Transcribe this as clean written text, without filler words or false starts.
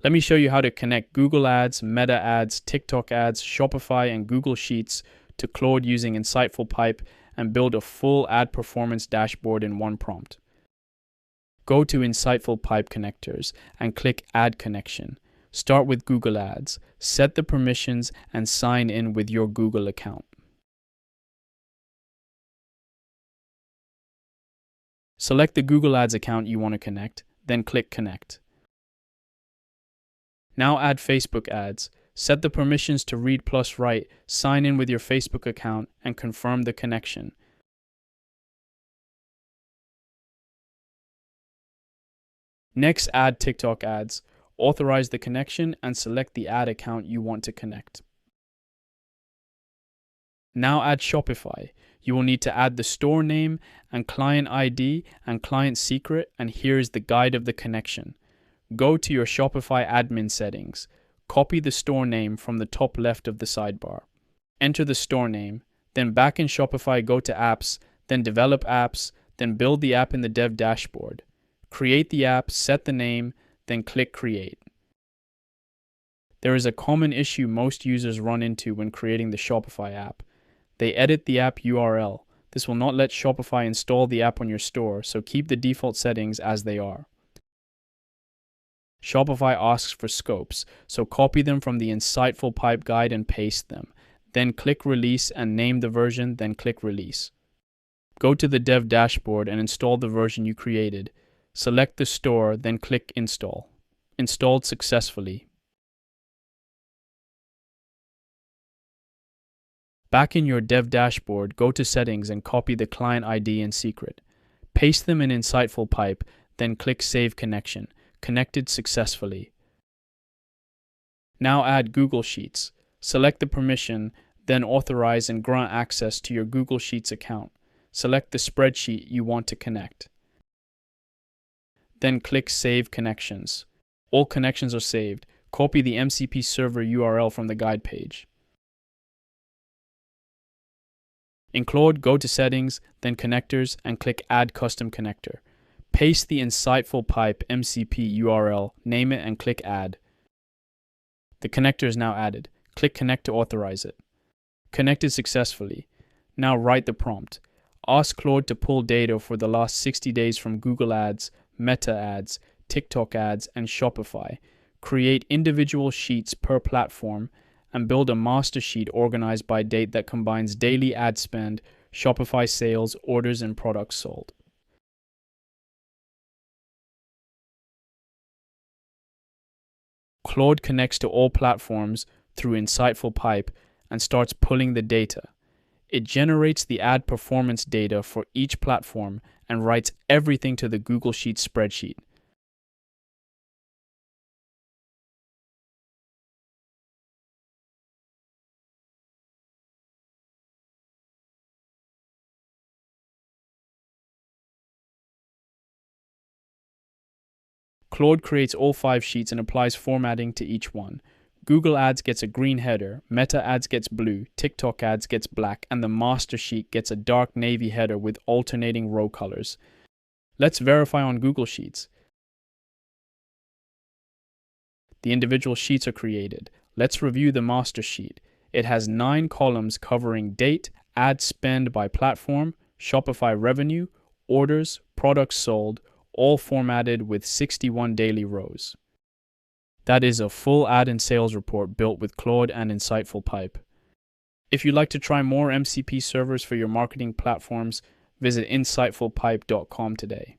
Let me show you how to connect Google Ads, Meta Ads, TikTok Ads, Shopify, and Google Sheets to Claude using InsightfulPipe and build a full ad performance dashboard in one prompt. Go to InsightfulPipe connectors and click Add Connection. Start with Google Ads, set the permissions, and sign in with your Google account. Select the Google Ads account you want to connect, then click Connect. Now add Facebook ads. Set the permissions to read plus write, sign in with your Facebook account, and confirm the connection. Next, add TikTok ads. Authorize the connection and select the ad account you want to connect. Now add Shopify. You will need to add the store name and client ID and client secret, and here is the guide of the connection. Go to your Shopify admin settings. Copy the store name from the top left of the sidebar. Enter the store name. Then back in Shopify, go to Apps, then Develop Apps, then build the app in the Dev dashboard. Create the app, set the name, then click Create. There is a common issue most users run into when creating the Shopify app. They edit the app URL. This will not let Shopify install the app on your store, so keep the default settings as they are. Shopify asks for scopes, so copy them from the InsightfulPipe guide and paste them. Then click Release and name the version, then click Release. Go to the Dev dashboard and install the version you created. Select the store, then click Install. Installed successfully. Back in your Dev dashboard, go to Settings and copy the client ID and secret. Paste them in InsightfulPipe, then click Save Connection. Connected successfully. Now add Google Sheets. Select the permission, then authorize and grant access to your Google Sheets account. Select the spreadsheet you want to connect. Then click Save Connections. All connections are saved. Copy the MCP server URL from the guide page. In Claude, go to Settings, then Connectors, and click Add Custom Connector. Paste the InsightfulPipe MCP URL, name it, and click Add. The connector is now added. Click Connect to authorize it. Connected successfully. Now write the prompt. Ask Claude to pull data for the last 60 days from Google Ads, Meta Ads, TikTok Ads, and Shopify. Create individual sheets per platform and build a master sheet organized by date that combines daily ad spend, Shopify sales, orders, and products sold. Claude connects to all platforms through InsightfulPipe and starts pulling the data. It generates the ad performance data for each platform and writes everything to the Google Sheets spreadsheet. Claude creates all 5 sheets and applies formatting to each one. Google Ads gets a green header, Meta Ads gets blue, TikTok Ads gets black, and the master sheet gets a dark navy header with alternating row colors. Let's verify on Google Sheets. The individual sheets are created. Let's review the master sheet. It has 9 columns covering date, ad spend by platform, Shopify revenue, orders, products sold, all formatted with 61 daily rows. That is a full ad and sales report built with Claude and InsightfulPipe. If you'd like to try more MCP servers for your marketing platforms, visit insightfulpipe.com today.